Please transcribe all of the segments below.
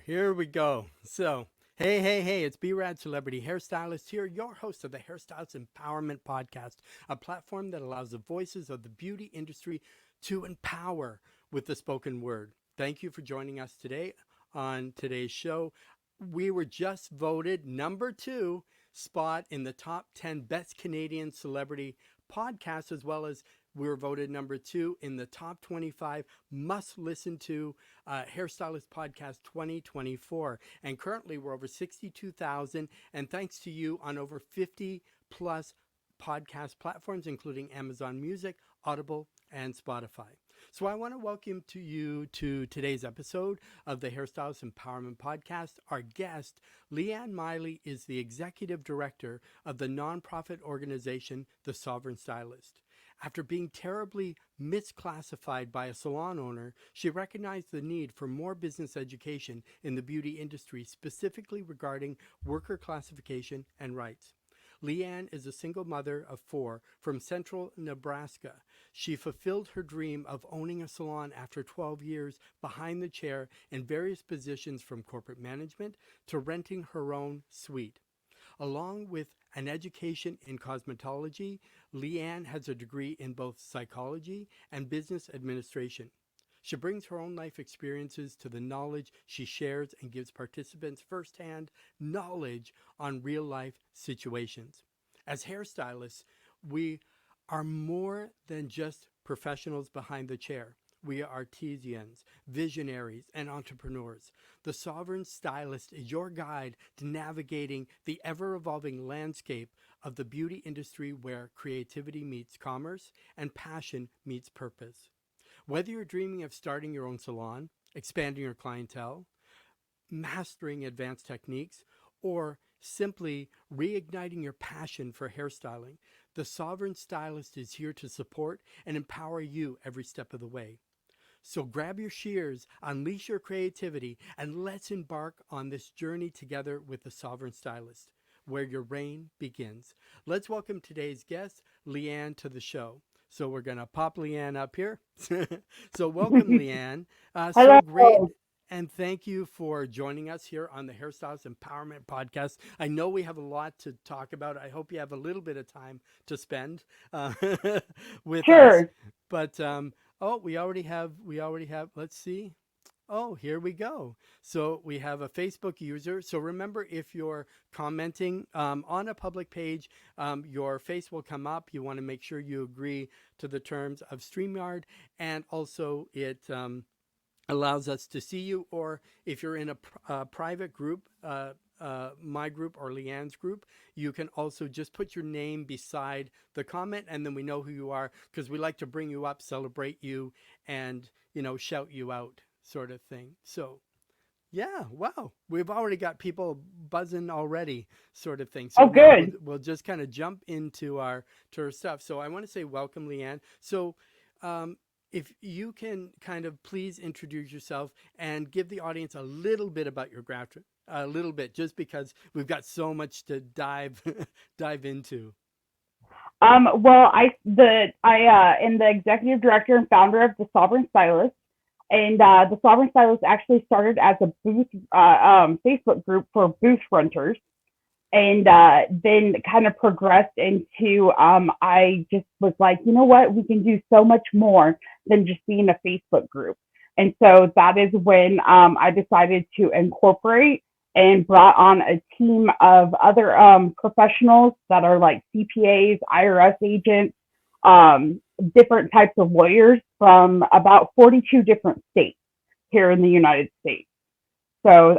here we go. Hey, it's B-Rad Celebrity Hairstylist here, your host of the Hairstylist Empowerment Podcast, a platform that allows the voices of the beauty industry to empower with the spoken word. Thank you for joining us today on today's show. We were just voted number 2 spot in the top 10 best Canadian celebrity podcasts, as well as we were voted number 2 in the top 25 must listen to Hairstylist Podcast 2024. And currently we're over 62,000. And thanks to you on over 50 plus podcast platforms, including Amazon Music, Audible, and Spotify. So I want to welcome you to today's episode of the Hairstylist Empowerment Podcast. Our guest, LeeAnn Miley, is the executive director of the nonprofit organization, the Sovereign Stylist. After being terribly misclassified by a salon owner, she recognized the need for more business education in the beauty industry, specifically regarding worker classification and rights. LeeAnn is a single mother of 4 from central Nebraska. She fulfilled her dream of owning a salon after 12 years behind the chair in various positions, from corporate management to renting her own suite. Along with an education in cosmetology, LeeAnn has a degree in both psychology and business administration. She brings her own life experiences to the knowledge she shares and gives participants firsthand knowledge on real-life situations. As hairstylists, we are more than just professionals behind the chair. We are artisans, visionaries, and entrepreneurs. The Sovereign Stylist is your guide to navigating the ever-evolving landscape of the beauty industry, where creativity meets commerce and passion meets purpose. Whether you're dreaming of starting your own salon, expanding your clientele, mastering advanced techniques, or simply reigniting your passion for hairstyling, the Sovereign Stylist is here to support and empower you every step of the way. So grab your shears, unleash your creativity, and let's embark on this journey together with the Sovereign Stylist, where your reign begins. Let's welcome today's guest, LeeAnn, to the show. So we're going to pop LeeAnn up here. So welcome, LeeAnn. Hello. So great. And thank you for joining us here on the Hairstylist Empowerment Podcast. I know we have a lot to talk about. I hope you have a little bit of time to spend with us. Sure. But we already have. Let's see. Oh, here we go. So we have a Facebook user. So remember, if you're commenting on a public page, your face will come up. You want to make sure you agree to the terms of StreamYard, and also it allows us to see you. Or if you're in a private group, my group or LeeAnn's group, you can also just put your name beside the comment, and then we know who you are, because we like to bring you up, celebrate you, and shout you out, sort of thing. So yeah, wow, we've already got people buzzing already, sort of thing. So Oh, good. we'll just kind of jump into our stuff. So I want to say welcome, LeeAnn. So if you can kind of please introduce yourself and give the audience a little bit about your graft, a little bit, just because we've got so much to dive into. Well, I am the executive director and founder of the Sovereign Stylist, and the Sovereign Stylist actually started as a booth Facebook group for booth renters, and then kind of progressed into I just was like, you know what, we can do so much more than just being a Facebook group. And so that is when I decided to incorporate and brought on a team of other professionals that are like CPAs, IRS agents, different types of lawyers from about 42 different states here in the United States. So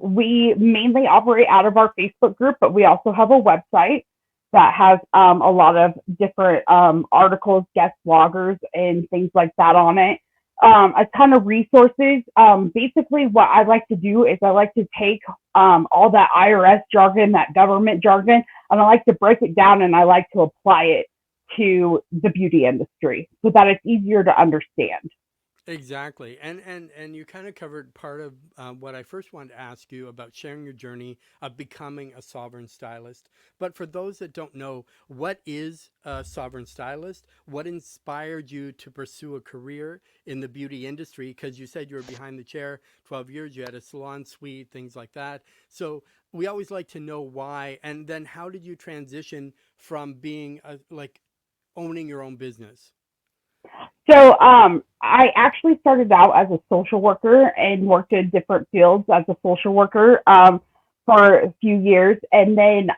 we mainly operate out of our Facebook group, but we also have a website that has a lot of different articles, guest bloggers, and things like that on it. A ton of resources. Basically, what I like to do is I like to take all that IRS jargon, that government jargon, and I like to break it down, and I like to apply it to the beauty industry so that it's easier to understand. Exactly. And you kind of covered part of what I first wanted to ask you about sharing your journey of becoming a sovereign stylist. But for those that don't know, what is a sovereign stylist? What inspired you to pursue a career in the beauty industry? Because you said you were behind the chair 12 years, you had a salon suite, things like that. So we always like to know why. And then how did you transition from being like owning your own business? So I actually started out as a social worker and worked in different fields as a social worker for a few years. And then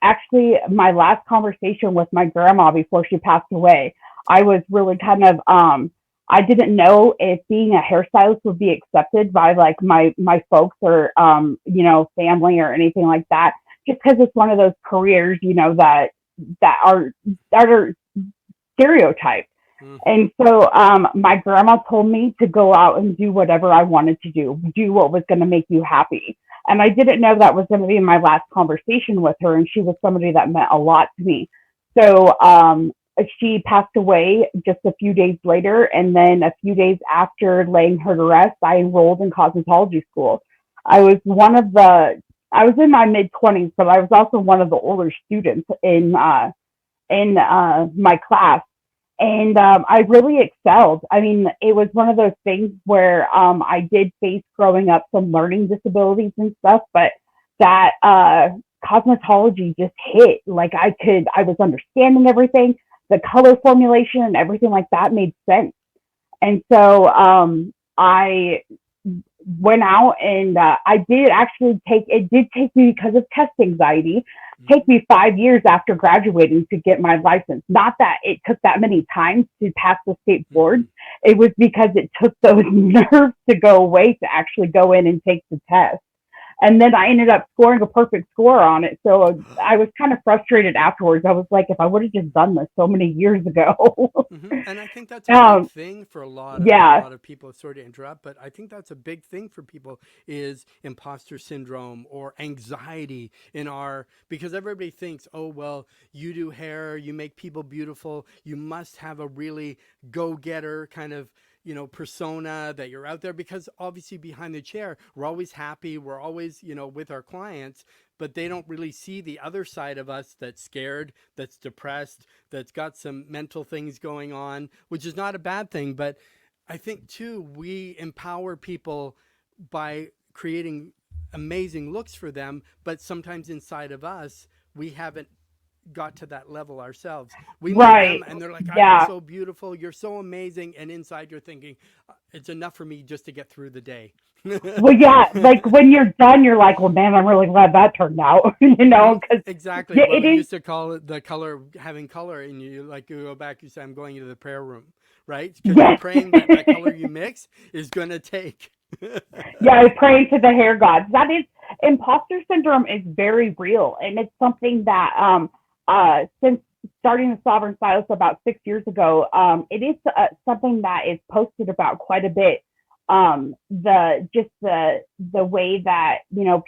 actually, my last conversation with my grandma before she passed away, I was really kind of I didn't know if being a hairstylist would be accepted by like my folks or family or anything like that. Just because it's one of those careers, that are stereotyped. Hmm. And so my grandma told me to go out and do whatever I wanted to do what was going to make you happy. And I didn't know that was going to be my last conversation with her. And she was somebody that meant a lot to me. So she passed away just a few days later. And then a few days after laying her to rest, I enrolled in cosmetology school. I was one of the, I was in my mid 20s, but I was also one of the older students in my class, and I really excelled. I mean, it was one of those things where I did face growing up some learning disabilities and stuff, but that cosmetology just hit. Like I was understanding everything, the color formulation and everything like that made sense. And so I went out and I did actually it did take me because of test anxiety, take Hmm. me 5 years after graduating to get my license. Not that it took that many times to pass the state board. Hmm. It was because it took those nerves to go away to actually go in and take the test. And then I ended up scoring a perfect score on it. So I was kind of frustrated afterwards. I was like, if I would have just done this so many years ago. Hmm. And I think that's a big thing for a Yeah, lot of people. Sorry to interrupt, but I think that's a big thing for people is imposter syndrome or anxiety in our because everybody thinks, oh well, you do hair, you make people beautiful, you must have a really go getter kind of persona that you're out there because obviously behind the chair we're always happy, we're always with our clients, but they don't really see the other side of us that's scared, that's depressed, that's got some mental things going on, which is not a bad thing. But I think too, we empower people by creating amazing looks for them, but sometimes inside of us, we haven't got to that level ourselves. We meet them right. and they're like, I'm Yeah. so beautiful, you're so amazing. And inside you're thinking, it's enough for me just to get through the day. Well, yeah, like when you're done, you're like, well, man, I'm really glad that turned out, Hmm. because Exactly. Well, it we is, used to call it the color, having color, and you go back, you say, I'm going into the prayer room, right? Because you're yes. praying that that color you mix is going to take. Yeah, I pray to the hair gods. That is, imposter syndrome is very real. And it's something that, since starting the Sovereign Stylist about 6 years ago, it is something that is posted about quite a bit. The way that,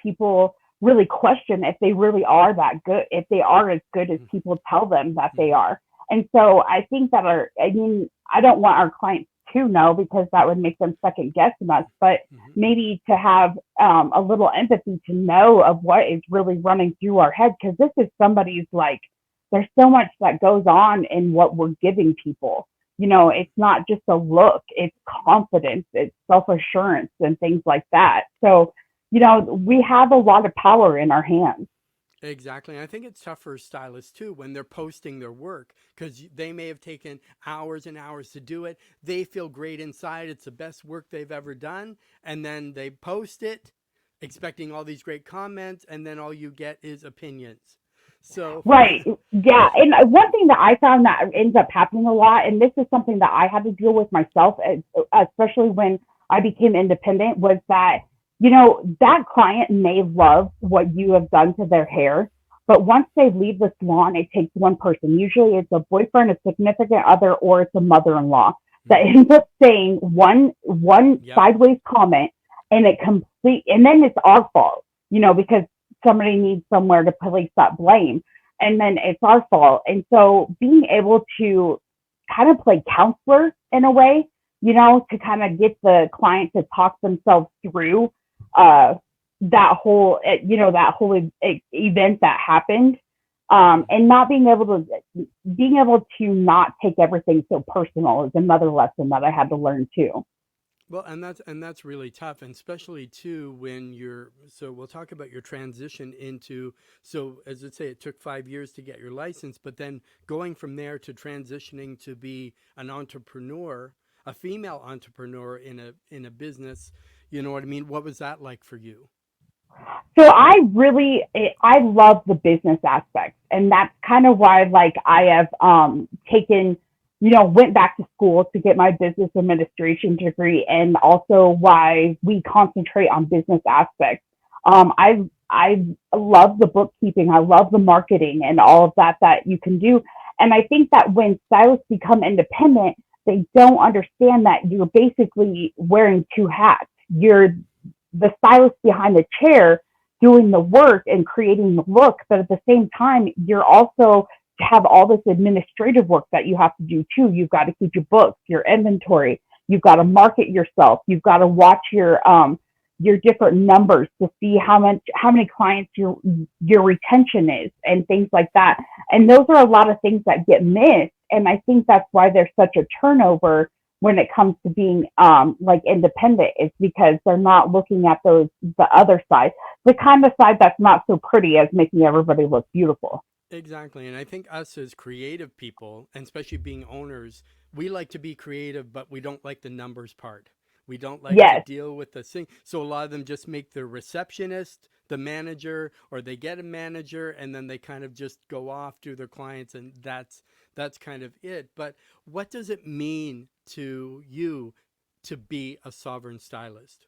people really question if they really are that good, if they are as good as people tell them that they Hmm. are. And so I think that I mean, I don't want our clients to know because that would make them second guessing us, but Hmm. maybe to have a little empathy to know of what is really running through our head, because this is somebody's like, there's so much that goes on in what we're giving people. It's not just a look, it's confidence, it's self assurance, and things like that. So, we have a lot of power in our hands. Exactly. And I think it's tough for stylists too when they're posting their work because they may have taken hours and hours to do it. They feel great inside. It's the best work they've ever done. And then they post it expecting all these great comments. And then all you get is opinions. So, Right. Yeah. And one thing that I found that ends up happening a lot, and this is something that I had to deal with myself, especially when I became independent, was that, that client may love what you have done to their hair, but once they leave the salon, it takes one person. Usually it's a boyfriend, a significant other, or it's a mother-in-law that mhm, ends up saying one yep. sideways comment, and then it's our fault, because somebody needs somewhere to place that blame, and then it's our fault. And so being able to kind of play counselor in a way to kind of get the client to talk themselves through uh, that whole event that happened, and not being able to not take everything so personal is another lesson that I had to learn too. Well, and that's really tough, and especially too when you're. So we'll talk about your transition into. So as I say, it took 5 years to get your license, but then going from there to transitioning to be an entrepreneur, a female entrepreneur in a business. You know what I mean? What was that like for you? So I love the business aspect, and that's kind of why like I have taken, went back to school to get my business administration degree, and also why we concentrate on business aspects. I love the bookkeeping, I love the marketing, and all of that you can do. And I think that when stylists become independent, they don't understand that you're basically wearing two hats. You're the stylist behind the chair doing the work and creating the look, but at the same time, you're also have all this administrative work that you have to do too. You've got to keep your books, your inventory. You've got to market yourself. You've got to watch your different numbers to see how many clients your retention is and things like that. And those are a lot of things that get missed. And I think that's why there's such a turnover when it comes to being like independent. It's because they're not looking at the other side, the kind of side that's not so pretty as making everybody look beautiful. Exactly. And I think us as creative people, and especially being owners, we like to be creative, but we don't like the numbers part. We don't like to Yes, deal with the thing. So a lot of them just make the receptionist the manager, or they get a manager and then they kind of just go off to their clients, and that's kind of it. But what does it mean to you to be a sovereign stylist?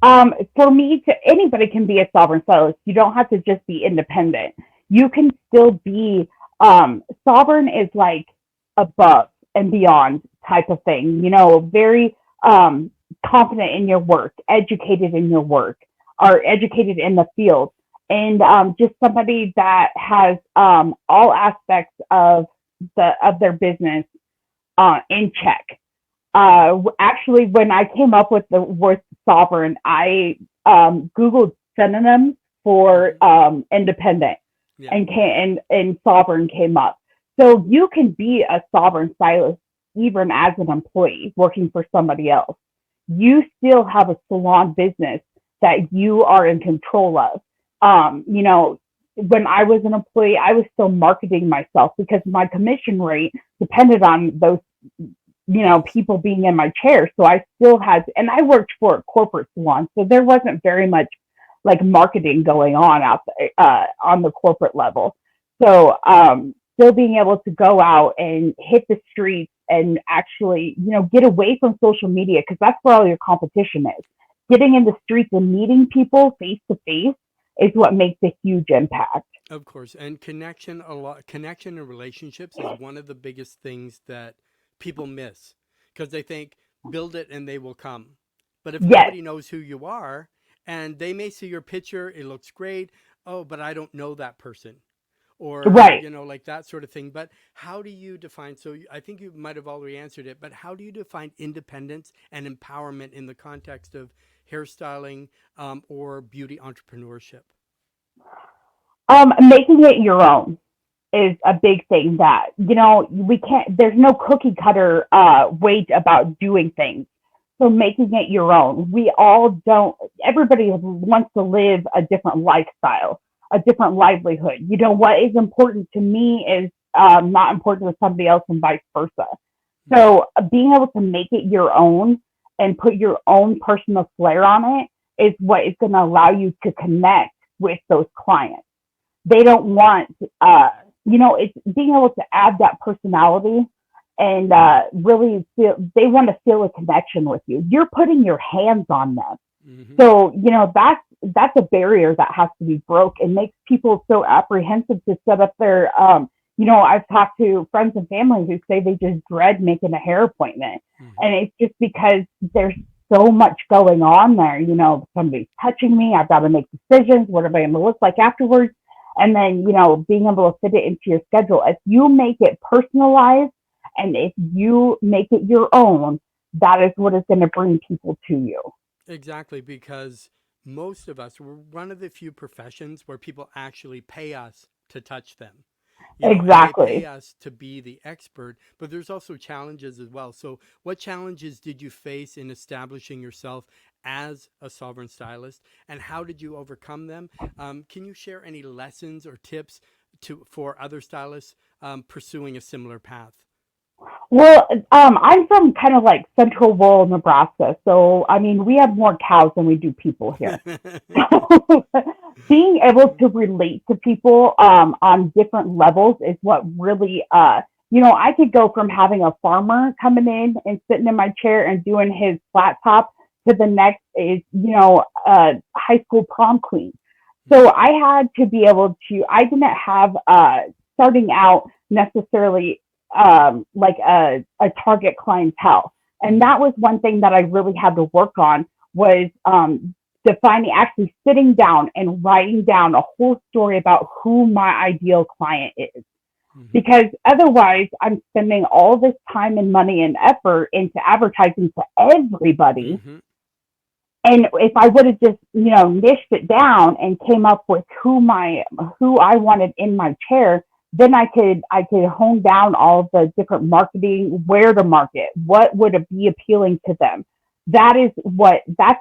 for me, to anybody can be a sovereign stylist. You don't have to just be independent. You can still be sovereign is like above and beyond type of thing. Very confident in your work, educated in your work, or educated in the field, and just somebody that has all aspects of their business in check. Actually, when I came up with the word sovereign, I Googled synonyms for Hmm. independent, Yeah. and sovereign came up. So you can be a sovereign stylist even as an employee working for somebody else. You still have a salon business that you are in control of. When I was an employee, I was still marketing myself because my commission rate depended on those Yes. people being in my chair. So I still had, and I worked for a corporate salon, so there wasn't very much like marketing going on out there, on the corporate level. So still being able to go out and hit the streets and actually, get away from social media because that's where all your competition is. Getting in the streets and meeting people face to face is what makes a huge impact. Of course, and connection and relationships is one of the biggest things that people miss, because they think build it and they will come. But if Yes, nobody knows who you are, and they may see your picture, it looks great. Oh, but I don't know that person, or right. like that sort of thing. But how do you define? So I think you might have already answered it, but how do you define independence and empowerment in the context of hairstyling, or beauty entrepreneurship? Making it your own is a big thing that we can't. There's no cookie cutter way about doing things. So making it your own. We all don't. Everybody wants to live a different lifestyle, a different livelihood. What is important to me is not important to somebody else, and vice versa. Hmm. So being able to make it your own and put your own personal flair on it is what is going to allow you to connect with those clients. They don't want, it's being able to add that personality and really feel, they want to feel a connection with you. You're putting your hands on them. Hmm. So, that's a barrier that has to be broke and makes people so apprehensive to set up their, I've talked to friends and family who say they just dread making a hair appointment. Hmm. And it's just because there's so much going on there. Somebody's touching me. I've got to make decisions. What am I going to look like afterwards? And then, being able to fit it into your schedule. If you make it personalized and if you make it your own, that is what is going to bring people to you. Exactly, because most of us, we're one of the few professions where people actually pay us to touch them. And they pay Exactly. us to be the expert, but there's also challenges as well. So what challenges did you face in establishing yourself as a sovereign stylist, and how did you overcome them? Can you share any lessons or tips for other stylists pursuing a similar path? Well, I'm from kind of like central rural Nebraska, so I mean, we have more cows than we do people here. So being able to relate to people on different levels is what really, I could go from having a farmer coming in and sitting in my chair and doing his flat top to the next is, high school prom queen. So I had to be able to, I didn't have, starting out necessarily like a target clientele. And that was one thing that I really had to work on was defining, actually sitting down and writing down a whole story about who my ideal client is. Mm-hmm. Because otherwise, I'm spending all this time and money and effort into advertising to everybody. Mm-hmm. And if I would have just, niched it down and came up with who I wanted in my chair, then I could hone down all of the different marketing, where to market, what would be appealing to them. That's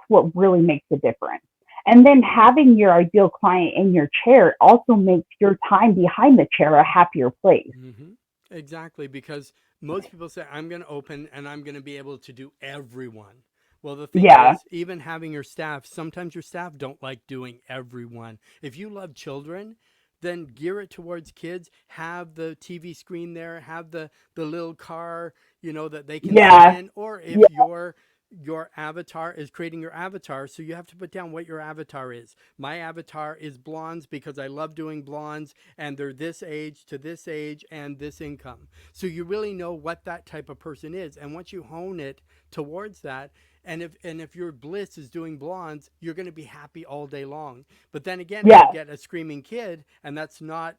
what really makes a difference. And then having your ideal client in your chair also makes your time behind the chair a happier place. Mm-hmm. Exactly, because most people say, I'm going to open and I'm going to be able to do everyone. Well, the thing Yeah. is, even having your staff, sometimes your staff don't like doing everyone. If you love children, then gear it towards kids. Have the TV screen there, have the little car, that they can sit Yeah. in. Or if Yeah. your avatar is creating your avatar, so you have to put down what your avatar is. My avatar is blondes because I love doing blondes, and they're this age to this age and this income. So you really know what that type of person is, and once you hone it towards that, and if your bliss is doing blondes, you're going to be happy all day long. But then again, if you Yeah. get a screaming kid and that's not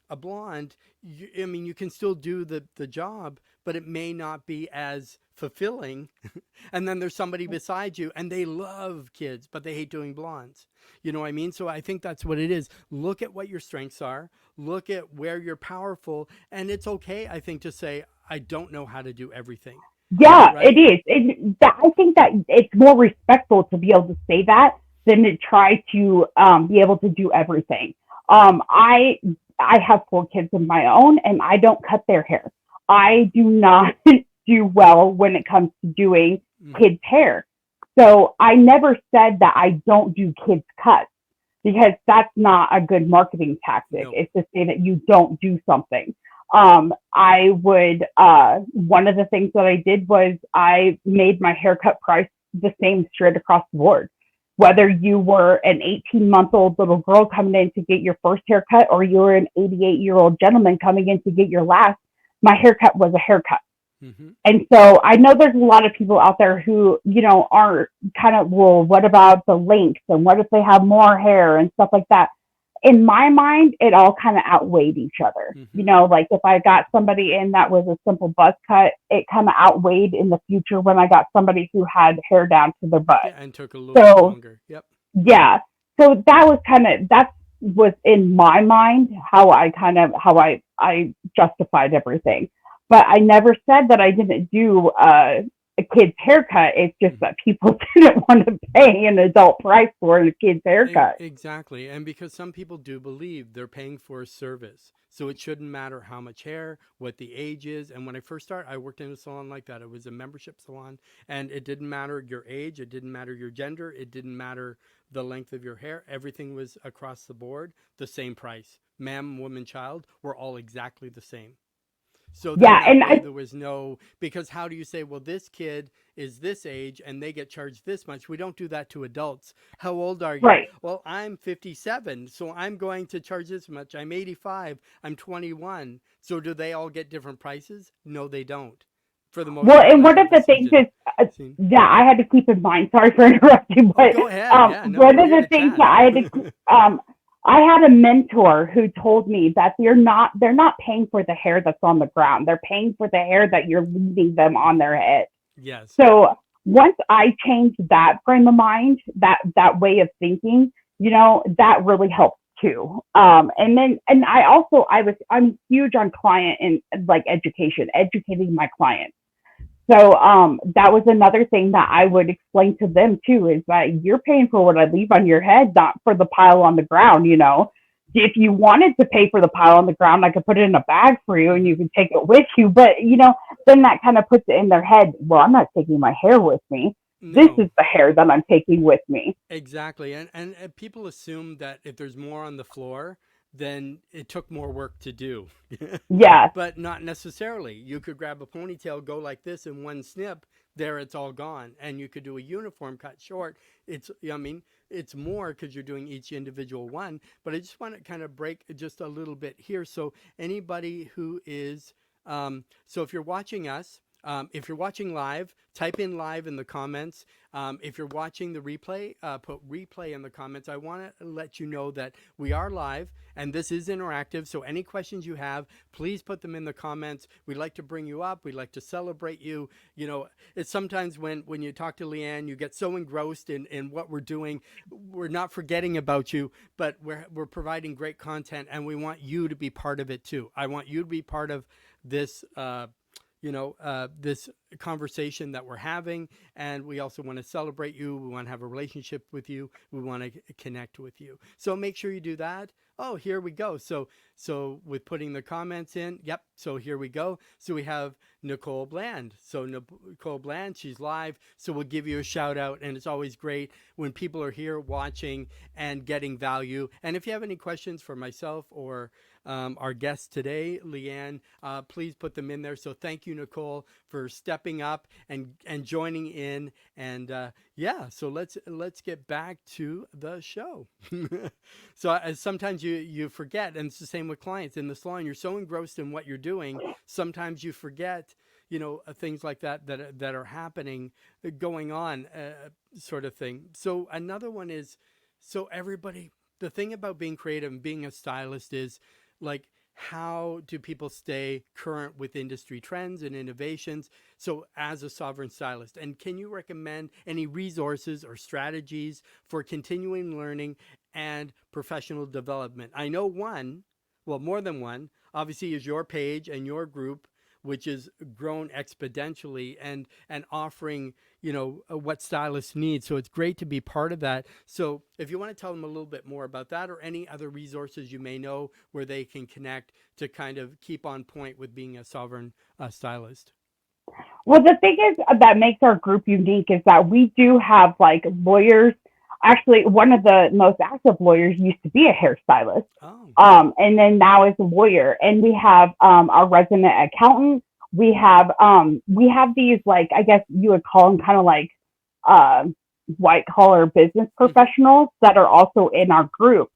a blonde, you can still do the job, but it may not be as fulfilling. And then there's somebody beside you and they love kids, but they hate doing blondes. You know what I mean? So I think that's what it is. Look at what your strengths are, look at where you're powerful, and it's okay, I think, to say, I don't know how to do everything. Yeah, it Right? is. I think that it's more respectful to be able to say that than to try to be able to do everything. Right. I have 4 kids of my own, and I don't cut their hair. I do not do well when it comes to doing Mm-hmm. kids' hair. So I never said that I don't do kids' cuts because that's not a good marketing tactic. No. It's to say that you don't do something. One of the things that I did was I made my haircut price the same straight across the board. Whether you were an 18-month-old little girl coming in to get your first haircut or you were an 88-year-old gentleman coming in to get your last, my haircut was a haircut. Mm-hmm. And so I know there's a lot of people out there who, are kind of, well, what about the length and what if they have more hair and stuff like that? In my mind, it all kind of outweighed each other. Mm-hmm. Like if I got somebody in that was a simple buzz cut, it kind of outweighed in the future when I got somebody who had hair down to their butt. Yeah, and took a little bit So longer. Yep. yeah, so that was in my mind how I justified everything. But I never said that I didn't do a kid's haircut. It's just that people didn't want to pay an adult price for a kid's haircut. Exactly. And because some people do believe they're paying for a service. So it shouldn't matter how much hair, what the age is. And when I first started, I worked in a salon like that. It was a membership salon. And it didn't matter your age. It didn't matter your gender. It didn't matter the length of your hair. Everything was across the board, the same price. Man, woman, child were all exactly the same. So then Yeah, that and way I there was no, because how do you say, well, this kid is this age and they get charged this much? We don't do that to adults. How old are you? right. Well, I'm 57, so I'm going to charge this much. I'm 85, I'm 21. So do they all get different prices? No, they don't. For the most Well, part, and like one of I've the things seen. is, yeah, I had to keep in mind. Sorry for interrupting, Oh, but go ahead. Yeah, no, one we're of here the to things chat. that I had a mentor who told me that they're not paying for the hair that's on the ground. They're paying for the hair that you're leaving them on their head. Yes. So once I changed that frame of mind, that way of thinking, that really helps too. I'm huge on client and like educating my clients. So that was another thing that I would explain to them too, is that you're paying for what I leave on your head, not for the pile on the ground. If you wanted to pay for the pile on the ground, I could put it in a bag for you and you can take it with you. But then that kind of puts it in their head, well, I'm not taking my hair with me. This No. is the hair that I'm taking with me. Exactly. And people assume that if there's more on the floor, then it took more work to do. Yes. But not necessarily. You could grab a ponytail, go like this in one snip, there it's all gone. And you could do a uniform cut short. I mean, it's more because you're doing each individual one. But I just want to kind of break just a little bit here. So anybody who is, so if you're watching us, if you're watching live, type in live in the comments. If you're watching the replay, put replay in the comments. I want to let you know that we are live and this is interactive. So any questions you have, please put them in the comments. We'd like to bring you up. We'd like to celebrate you. It's sometimes when you talk to LeeAnn, you get so engrossed in what we're doing. We're not forgetting about you, but we're providing great content and we want you to be part of it too. I want you to be part of this this conversation that we're having. And we also want to celebrate you. We want to have a relationship with you. We want to connect with you. So make sure you do that. Oh, here we go. So with putting the comments in, yep. So here we go. So we have Nicole Bland. So Nicole Bland, she's live. So we'll give you a shout out. And it's always great when people are here watching and getting value. And if you have any questions for myself or our guest today, LeeAnn, please put them in there. So thank you, Nicole, for stepping up and joining in. And so let's get back to the show. So sometimes you forget, and it's the same with clients in the salon. You're so engrossed in what you're doing, sometimes you forget things like that are happening, going on, sort of thing. So another one is, so everybody, the thing about being creative and being a stylist is, like, how do people stay current with industry trends and innovations? So as a sovereign stylist, and can you recommend any resources or strategies for continuing learning and professional development? I know one, well, more than one, obviously, is your page and your group, which has grown exponentially and offering, what stylists need. So it's great to be part of that. So if you want to tell them a little bit more about that or any other resources you may know where they can connect to kind of keep on point with being a sovereign stylist. Well, the thing is that makes our group unique is that we do have like lawyers. Actually, one of the most active lawyers used to be a hairstylist, Oh, and then now is a lawyer. And we have our resident accountant. We have these, like, I guess you would call them kind of like uh, white collar business professionals that are also in our group.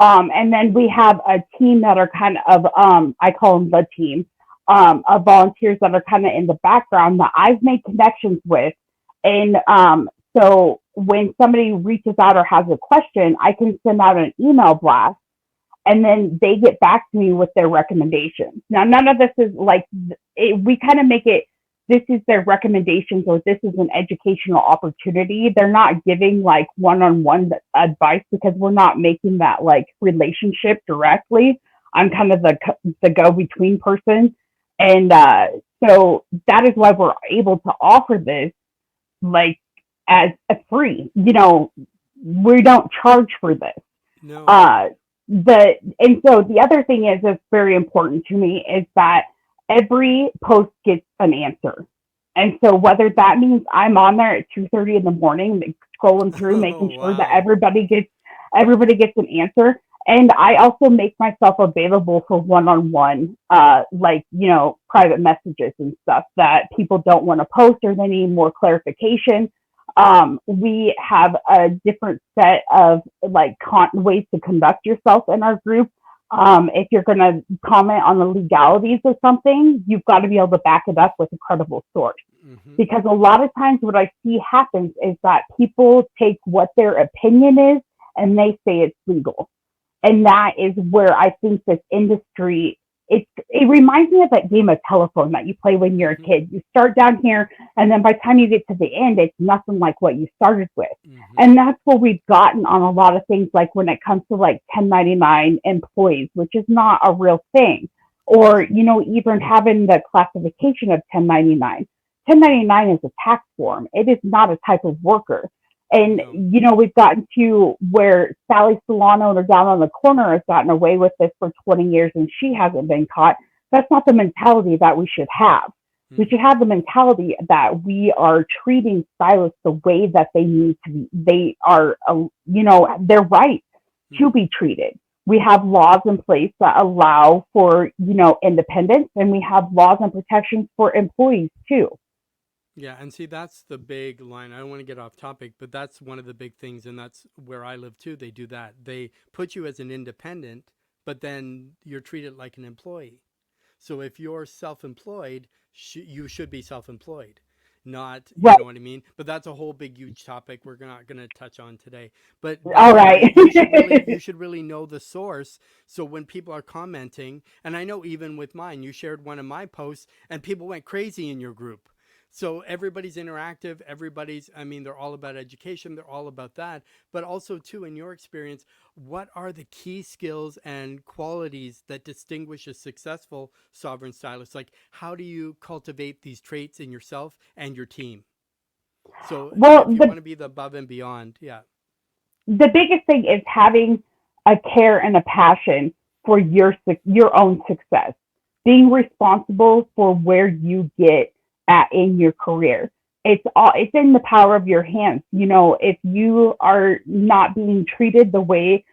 And then we have a team that are kind of I call them the team of volunteers that are kind of in the background that I've made connections with. And so when somebody reaches out or has a question, I can send out an email blast and then they get back to me with their recommendations. Now, none of this is like, we kind of make it, this is their recommendations or this is an educational opportunity. They're not giving like one-on-one advice because we're not making that like relationship directly. I'm kind of the go-between person. And so that is why we're able to offer this like as a free, we don't charge for this. no. And so the other thing is that's very important to me is that every post gets an answer. And so whether that means I'm on there at 2:30 in the morning, scrolling through, making sure that Wow. everybody gets an answer. And I also make myself available for one-on-one, private messages and stuff that people don't want to post or they need more clarification. We have a different set of like ways to conduct yourself in our group. If you're going to comment on the legalities of something, you've got to be able to back it up with a credible source. Mm-hmm. Because a lot of times what I see happens is that people take what their opinion is and they say it's legal. And that is where I think this industry it reminds me of that game of telephone that you play when you're a kid. You start down here, and then by the time you get to the end, it's nothing like what you started with. And that's what we've gotten on a lot of things, like when it comes to like 1099 employees, which is not a real thing. Or, even having the classification of 1099. 1099 is a tax form. It is not a type of worker. And, we've gotten to where Sally Salon owner down on the corner has gotten away with this for 20 years and she hasn't been caught. That's not the mentality that we should have. We should have the mentality that we are treating stylists the way that they need to be. They are, they're right to be treated. We have laws in place that allow for, independence, and we have laws and protections for employees too. Yeah, and see, that's the big line. I don't want to get off topic, but that's one of the big things, and that's where I live too. They do that. They put you as an independent, but then you're treated like an employee. So if you're self-employed, you should be self-employed, not, you know what I mean? But that's a whole big, huge topic we're not going to touch on today. But all right, you should really know the source. So when people are commenting, and I know even with mine, you shared one of my posts, and people went crazy in your group. So everybody's interactive. They're all about education. They're all about that. But also, too, in your experience, what are the key skills and qualities that distinguish a successful sovereign stylist? Like, how do you cultivate these traits in yourself and your team? So if you want to be the above and beyond, yeah. The biggest thing is having a care and a passion for your own success, being responsible for where you get at in your career. It's in the power of your hands. If you are not being treated the way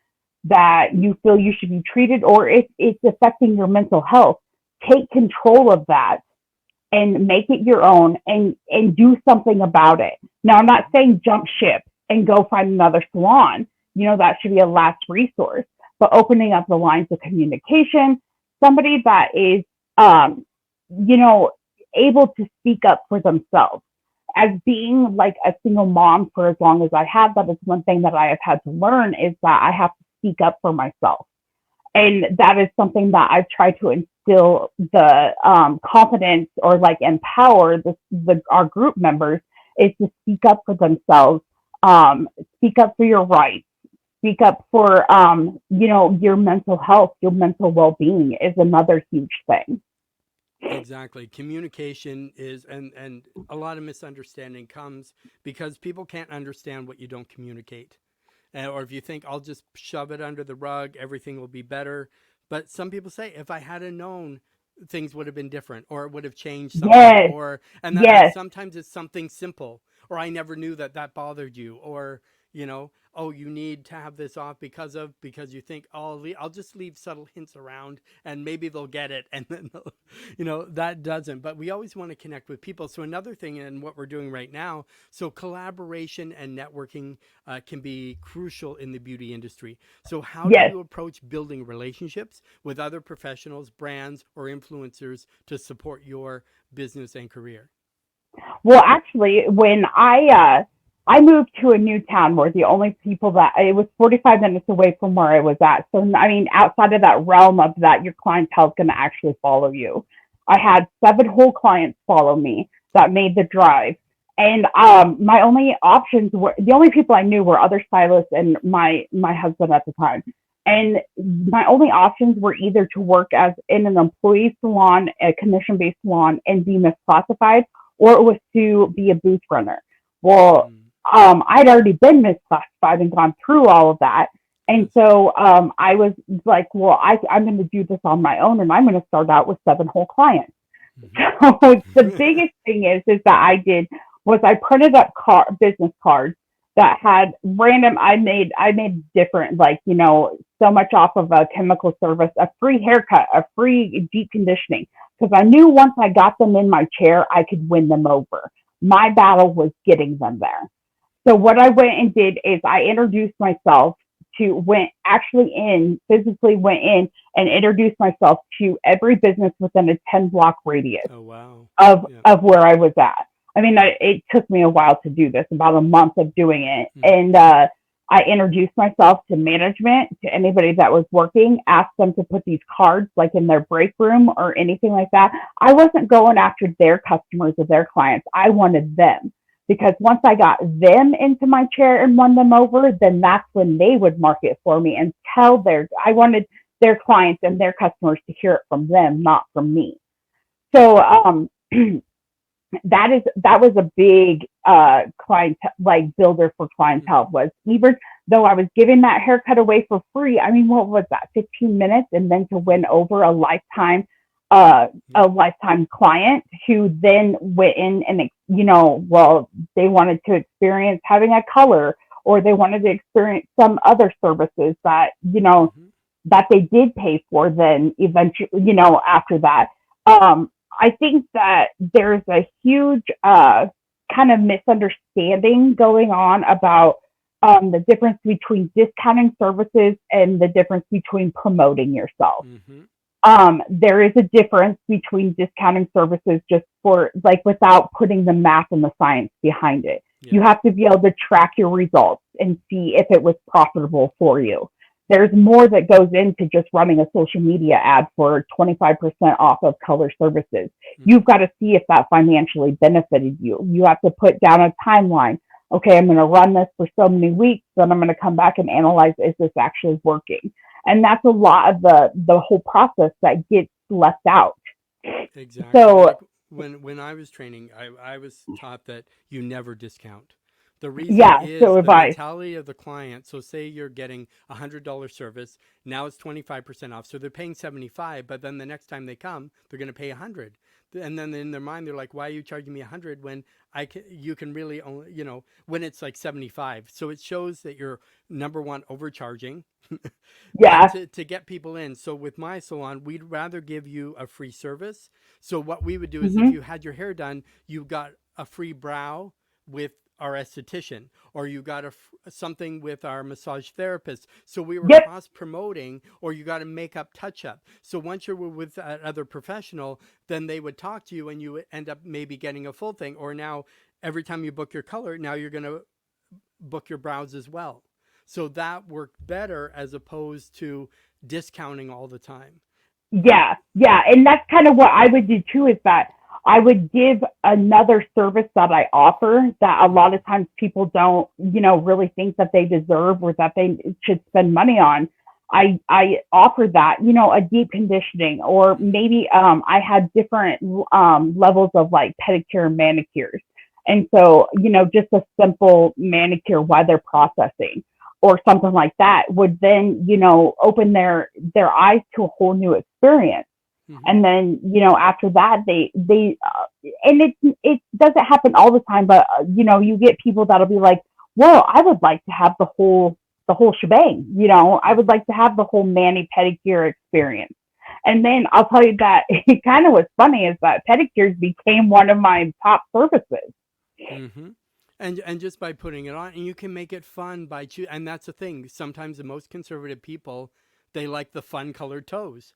that you feel you should be treated, or if it's affecting your mental health, take control of that and make it your own and do something about it. Now, I'm not saying jump ship and go find another salon. That should be a last resource, but opening up the lines of communication, somebody that is, able to speak up for themselves. As being like a single mom for as long as I have, that is one thing that I have had to learn, is that I have to speak up for myself. And that is something that I've tried to instill the confidence, or like empower our group members, is to speak up for themselves, speak up for your rights, speak up for, your mental health, your mental well-being is another huge thing. Exactly. Communication is, and a lot of misunderstanding comes because people can't understand what you don't communicate. Or if you think, I'll just shove it under the rug, everything will be better. But some people say, if I had known, things would have been different, or it would have changed something. Yes. And sometimes it's something simple, or I never knew that bothered you, or, oh, you need to have this off because you think, oh, I'll just leave subtle hints around and maybe they'll get it. And then, that doesn't. But we always want to connect with people. So another thing in what we're doing right now, so collaboration and networking can be crucial in the beauty industry. So how do you approach building relationships with other professionals, brands, or influencers to support your business and career? Well, actually, when I moved to a new town where the only people it was 45 minutes away from where I was at. So, outside of that realm of that, your clientele is going to actually follow you. I had 7 whole clients follow me that made the drive. And my only options were, the only people I knew were other stylists and my husband at the time. And my only options were either to work as in an employee salon, a commission-based salon, and be misclassified, or it was to be a booth runner. Well, I'd already been misclassified and gone through all of that. And so I was like, well, I'm going to do this on my own, and I'm going to start out with 7 whole clients. So the biggest thing is that I did was I printed up business cards that had random, I made different, so much off of a chemical service, a free haircut, a free deep conditioning, because I knew once I got them in my chair, I could win them over. My battle was getting them there. So what I went and did is I introduced myself physically went in and introduced myself to every business within a 10-block radius of where I was at. It took me a while to do this, about a month of doing it. And I introduced myself to management, to anybody that was working, asked them to put these cards like in their break room or anything like that. I wasn't going after their customers or their clients. I wanted them, because once I got them into my chair and won them over, then that's when they would market for me and I wanted their clients and their customers to hear it from them, not from me. So that was a big client, like, builder for clientele. Was, even though I was giving that haircut away for free, I mean, what was that, 15 minutes, and then to win over a lifetime client who then went in and, well, they wanted to experience having a color, or they wanted to experience some other services that that they did pay for. Then eventually, after that, I think that there's a huge kind of misunderstanding going on about the difference between discounting services and the difference between promoting yourself. There is a difference between discounting services just for, like, without putting the math and the science behind it. You have to be able to track your results and see if it was profitable for you. There's more that goes into just running a social media ad for 25% off of color services. You've got to see if that financially benefited you. You have to put down a timeline. Okay, I'm going to run this for so many weeks, then I'm going to come back and analyze, is this actually working? And that's a lot of the whole process that gets left out. Exactly. So like when I was training, I was taught that you never discount. The reason is so the I. mentality of the client. So say you're getting $100 service, now it's 25% off. So they're paying 75, but then the next time they come, they're going to pay 100. And then in their mind, they're like, why are you charging me 100 when you can really only, when it's like 75. So it shows that you're, number one, overcharging to get people in. So with my salon, we'd rather give you a free service. So what we would do is, if you had your hair done, you got a free brow with our esthetician, or you got something with our massage therapist. So we were cross promoting, or you got a makeup touch up. So once you're with that other professional, then they would talk to you and you would end up maybe getting a full thing. Or now every time you book your color, now you're going to book your brows as well. So that worked better as opposed to discounting all the time. Yeah. And that's kind of what I would do too, is that I would give another service that I offer that a lot of times people don't, really think that they deserve or that they should spend money on. I offer that, a deep conditioning, or maybe I had different levels of, like, pedicure and manicures. And so, just a simple manicure while they're processing or something like that would then, open their eyes to a whole new experience. And then, after that, they and it doesn't happen all the time, but, you get people that'll be like, well, I would like to have the whole shebang, I would like to have the whole mani pedicure experience. And then I'll tell you that it kind of was funny is that pedicures became one of my top services. And just by putting it on, and you can make it fun by and that's the thing. Sometimes the most conservative people, they like the fun colored toes.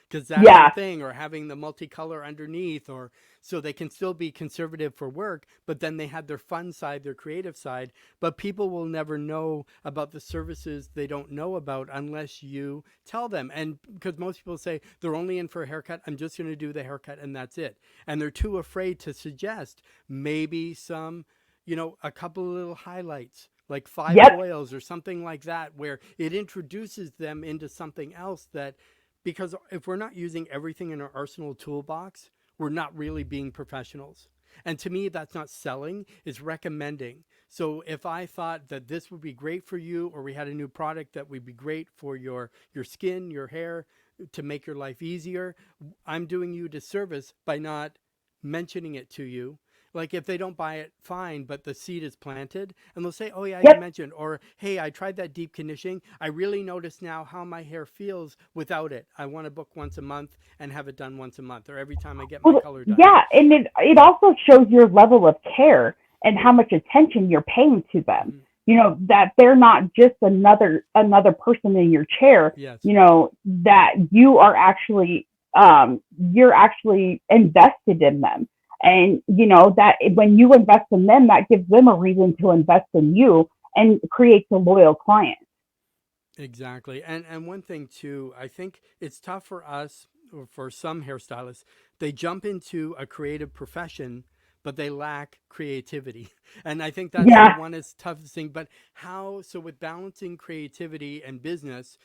Because that's the thing, or having the multicolor underneath, or so they can still be conservative for work, but then they have their fun side, their creative side. But people will never know about the services they don't know about unless you tell them. And because most people say they're only in for a haircut, I'm just going to do the haircut and that's it. And they're too afraid to suggest maybe some, a couple of little highlights, like 5 oils or something like that, where it introduces them into something else that. Because if we're not using everything in our arsenal toolbox, we're not really being professionals. And to me, that's not selling, it's recommending. So if I thought that this would be great for you, or we had a new product that would be great for your skin, your hair, to make your life easier, I'm doing you a disservice by not mentioning it to you. Like, if they don't buy it, fine, but the seed is planted, and they'll say, oh yeah, you mentioned, or hey, I tried that deep conditioning. I really notice now how my hair feels without it. I want to book once a month and have it done once a month, or every time I get my color done. Yeah, and it also shows your level of care and how much attention you're paying to them. That they're not just another person in your chair. That you are actually you're actually invested in them. And, that when you invest in them, that gives them a reason to invest in you. and creates a loyal client. Exactly. And one thing too, I think it's tough for us or for some hairstylists. They jump into a creative profession, but they lack creativity. And I think that's the Yeah. one is toughest thing. But how, so with balancing creativity and business,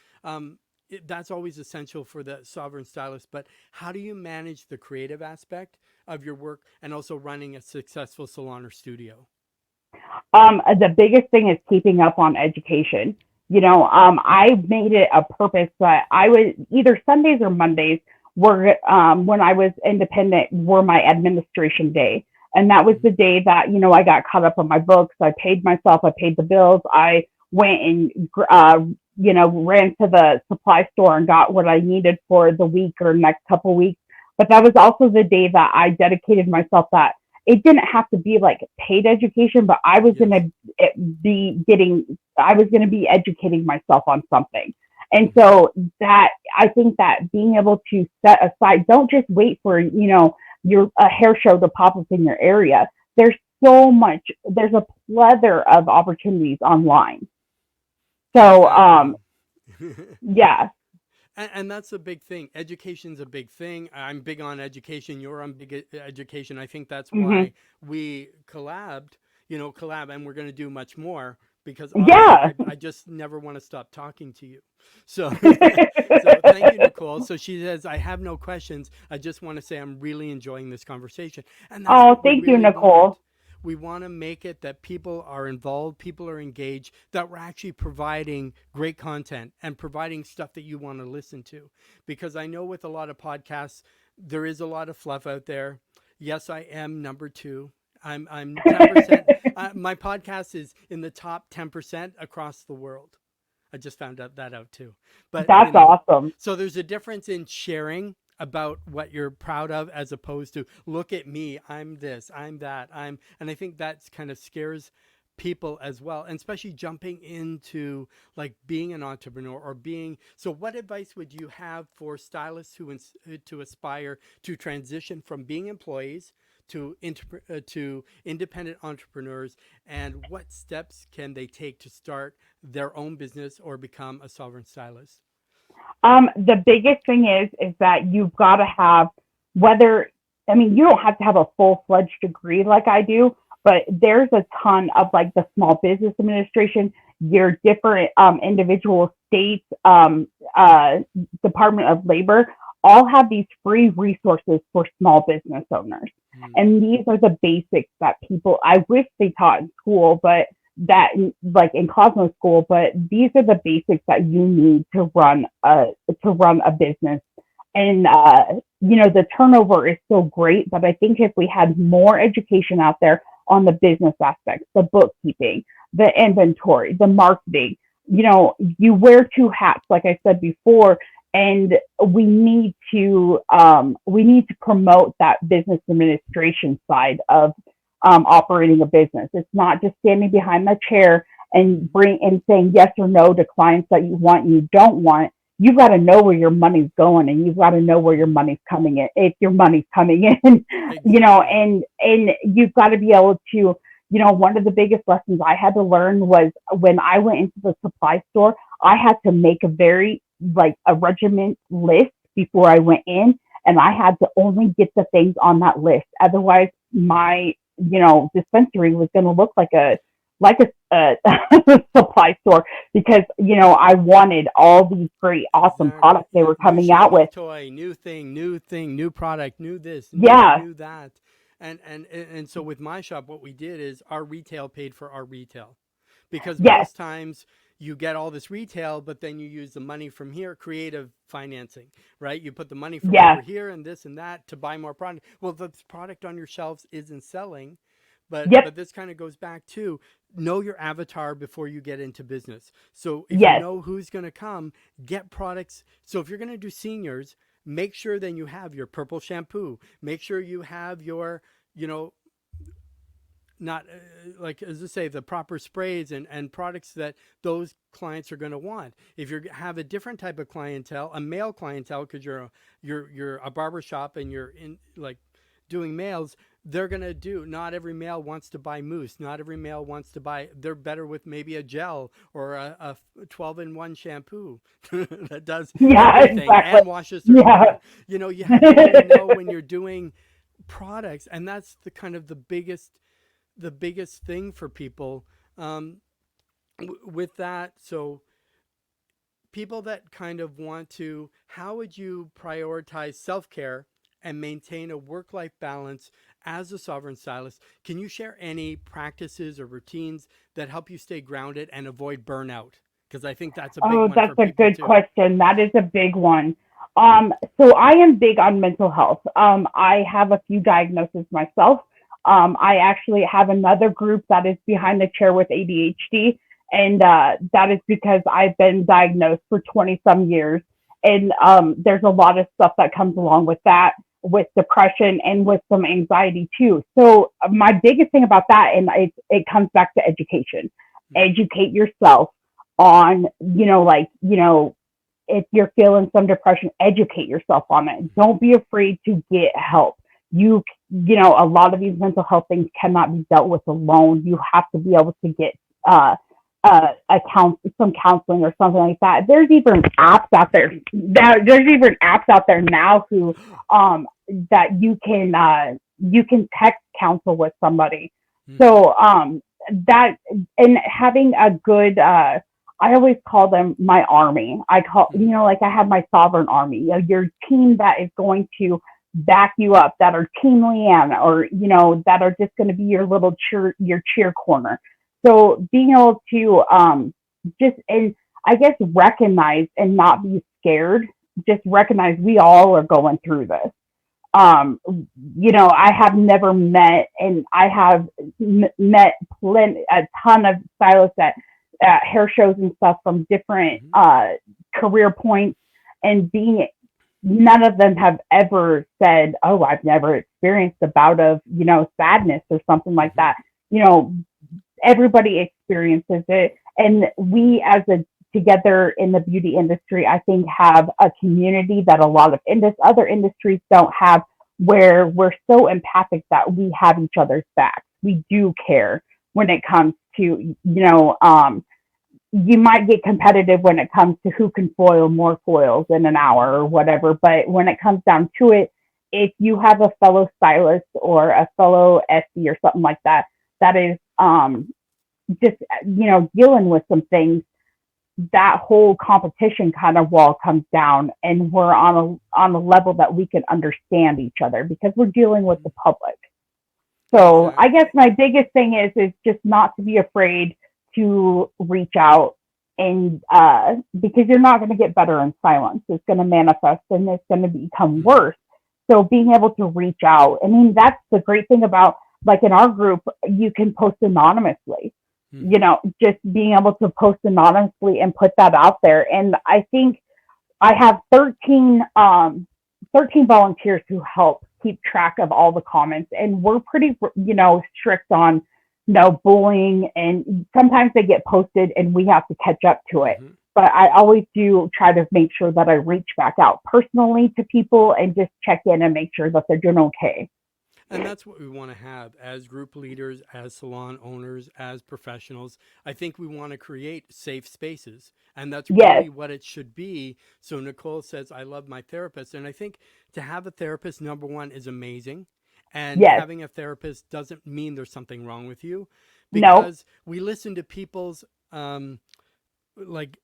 that's always essential for the sovereign stylist. But how do you manage the creative aspect of your work and also running a successful salon or studio? The biggest thing is keeping up on education. I made it a purpose that I would either Sundays or Mondays were, when I was independent, were my administration day. And that was the day that, I got caught up on my books. I paid myself, I paid the bills. I went and, ran to the supply store and got what I needed for the week or next couple weeks. But that was also the day that I dedicated myself that it didn't have to be like paid education, but I was going Yes. to I was going to be educating myself on something. And Mhm. so that, I think that being able to set aside, don't just wait for, your a hair show to pop up in your area. There's there's a plethora of opportunities online. So, Exactly. yeah, And that's a big thing. Education's a big thing. I'm big on education. You're on big education. I think that's hmm why we collab, and we're going to do much more because yeah. I just never want to stop talking to you. So, so thank you, Nicole. So she says, I have no questions. I just want to say I'm really enjoying this conversation. And that's Oh, what we thank you, really want. Nicole. We want to make it that people are involved, people are engaged, that we're actually providing great content and providing stuff that you want to listen to. Because I know with a lot of podcasts, there is a lot of fluff out there. Yes, I am number two. I'm 10%. My podcast is in the top 10% across the world. I just found out that out too. But, That's awesome. so there's a difference in sharing about what you're proud of as opposed to look at me, I'm this, I'm that, and I think that's kind of scares people as well, and especially jumping into like being an entrepreneur or being. So what advice would you have for stylists to aspire to transition from being employees to independent entrepreneurs, and what steps can they take to start their own business or become a sovereign stylist? The biggest thing is that you've got to have, whether, I mean, you don't have to have a full fledged degree like I do, but there's a ton of like the Small Business Administration, your different individual states, Department of Labor, all have these free resources for small business owners. Mm, And these are the basics that people, I wish they taught in school, but that like in Cosmo school, but these are the basics that you need to run a business. And the turnover is so great, but I think if we had more education out there on the business aspects, the bookkeeping, the inventory, the marketing, you wear two hats, like I said before, and we need to promote that business administration side of operating a business. It's not just standing behind the chair and saying yes or no to clients that you want and you don't want. You've got to know where your money's going, and you've got to know where your mm. money's coming in. If your money's coming in, Exactly. and you've got to be able to. One of the biggest lessons I had to learn was when I went into the supply store. I had to make a very like a regiment list before I went in, and I had to only get the things on that list. Otherwise, my dispensary was going to look like a supply store because I wanted all these great, awesome Exactly. products they were New coming out shiny with. toy, new thing, new product, new this, Yeah, new that. And so with my shop, what we did is our retail paid for our retail. Because yes, most times you get all this retail, but then you use the money from here, creative financing, right? You put the money from over yes, here and this and that to buy more product. Well, the product on your shelves isn't selling, yep, but this kind of goes back to know your avatar before you get into business. So if you yes, know who's going to come, get products. So if you're going to do seniors, make sure then you have your purple shampoo. Make sure you have your, you know, not like as I say, the proper sprays and products that those clients are going to want. If you have a different type of clientele, a male clientele, because you're a barber shop and you're in like doing males, they're going to do, not every male wants to buy mousse. Not every male wants to buy, they're better with maybe a gel or a 12-in-1 shampoo that does Yeah, everything exactly. and washes their Yeah. hair. You have to really know when you're doing products. And that's the kind of the biggest thing for people with that. So people that kind of want to, how would you prioritize self-care and maintain a work-life balance as a sovereign stylist? Can you share any practices or routines that help you stay grounded and avoid burnout? Because I think that's a big Oh, one that's for a people good too. question. That is a big one. So I am big on mental health. I have a few diagnoses myself. I actually have another group that is behind the chair with ADHD, and that is because I've been diagnosed for 20 some years. And there's a lot of stuff that comes along with that, with depression and with some anxiety too. So my biggest thing about that, and it comes back to education. Educate yourself on, if you're feeling some depression, educate yourself on it. Don't be afraid to get help. A lot of these mental health things cannot be dealt with alone. You have to be able to get some counseling or something like that. There's even apps out there. There's even apps out there now who that you can text counsel with somebody. Mm-hmm. So that, and having a good I always call them my army. Like I have my sovereign army, your team that is going to back you up, that are team LeeAnn, or, that are just going to be your cheer corner. So being able to and I guess recognize and not be scared, just recognize we all are going through this. I have never met, and I have met a ton of stylists at hair shows and stuff from different Mm-hmm. career points, and none of them have ever said, "Oh, I've never experienced a bout of, sadness or something like Mm-hmm. that." Everybody experiences it, and we as a together in the beauty industry, I think, have a community that a lot of other industries don't have, where we're so empathic that we have each other's backs. We do care when it comes to, you might get competitive when it comes to who can foil more foils in an Mm-hmm. hour or whatever. But when it comes down to it, if you have a fellow stylist or a fellow SC or something like that, that is just, dealing with some things, that whole competition kind of wall comes down, and we're on a level that we can understand each other because we're dealing with Mm-hmm. the public. So I guess Exactly. my biggest thing is just not to be afraid to reach out, and because you're not going to get better in silence. It's going to manifest and it's going to become Mm-hmm. worse. So being able to reach out, I mean, that's the great thing about, like, in our group, you can post anonymously. Mm-hmm. Just being able to post anonymously and put that out there. And I think I have 13 volunteers who help keep track of all the comments, and we're pretty, strict on no bullying. And sometimes they get posted, and we have to catch up to it. Mm-hmm. But I always do try to make sure that I reach back out personally to people and just check in and make sure that they're doing okay. And that's what we want to have as group leaders, as salon owners, as professionals. I think we want to create safe spaces. And that's Yes, really what it should be. So Nicole says, I love my therapist. And I think to have a therapist, number one, is amazing. And yes, having a therapist doesn't mean there's something wrong with you, no, because we listen to people's like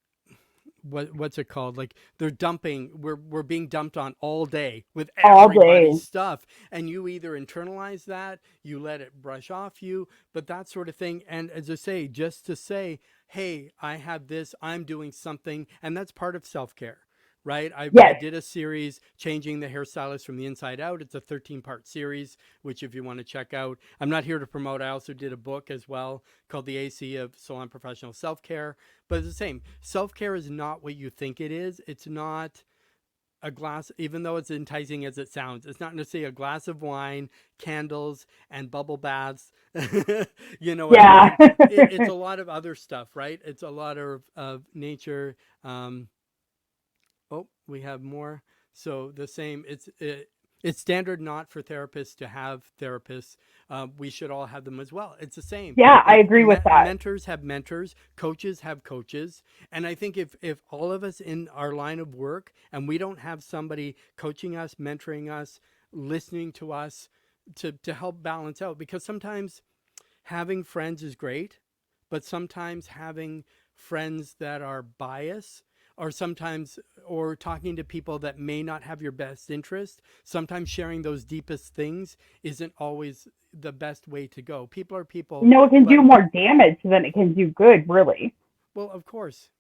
what's it called, like they're dumping, we're being dumped on all day with all everybody's day. stuff, and you either internalize that, you let it brush off you, but that sort of thing. And as I say, just to say, hey, I have this, I'm doing something, and that's part of self-care, right? I Yes, did a series, Changing the Hairstylist from the Inside Out. It's a 13-part series, which if you want to check out, I'm not here to promote. I also did a book as well called The AC of Salon Professional Self-Care. But it's the same. Self-care is not what you think it is. It's not a glass, even though it's enticing as it sounds. It's not necessarily a glass of wine, candles, and bubble baths. You know what I yeah. mean? It's a lot of other stuff, right? It's a lot of nature. Um, oh, we have more. So the same. It's standard not for therapists to have therapists. We should all have them as well. It's the same. Yeah, I Like agree with that. mentors have mentors, coaches have coaches, and I think if all of us in our line of work and we don't have somebody coaching us, mentoring us, listening to us to help balance out, because sometimes having friends is great, but sometimes having friends that are biased, or sometimes, or talking to people that may not have your best interest, sometimes sharing those deepest things isn't always the best way to go. People are people, No, it can but do more damage than it can do good, really. well, of course,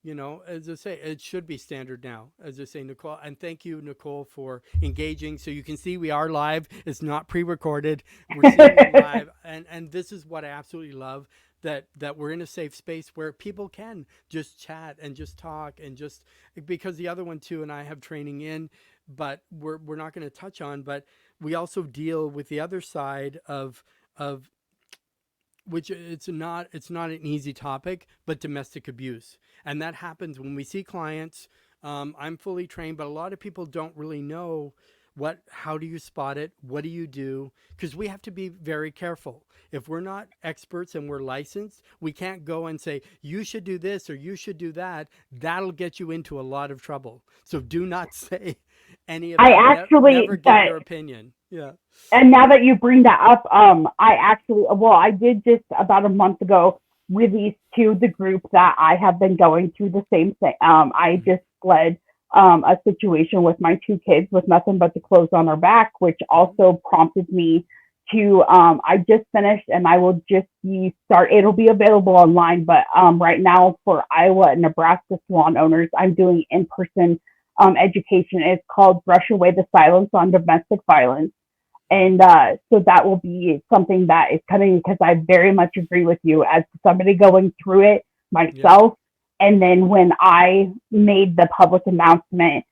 as I say, it should be standard now, as I say, Nicole. And thank you, Nicole, for engaging. So you can see we are live. It's not pre-recorded. We're seeing you live. And this is what I absolutely love, that we're in a safe space where people can just chat and just talk, and just because the other one too, and I have training in, but we're not going to touch on, but we also deal with the other side of which it's not an easy topic, but domestic abuse. And that happens when we see clients. I'm fully trained, but a lot of people don't really know how do you spot it? What do you do? Because we have to be very careful. If we're not experts and we're licensed, we can't go and say, you should do this or you should do that. That'll get you into a lot of trouble. So do not say any of I that. actually, Never give but your opinion. Yeah. and now that you bring that up, I actually, well, I did just about a month ago release to the group that I have been going through the same thing. I Mhm. just led a situation with my two kids with nothing but the clothes on their back, which Mhm. also prompted me to, I just finished and I will just it'll be available online, but right now for Iowa and Nebraska salon owners, I'm doing in-person education. It's called Brush Away the Silence on Domestic Violence, Mhm. and so that will be something that is coming, because I very much agree with you as somebody going through it Yeah. myself. And then when I made the public announcement,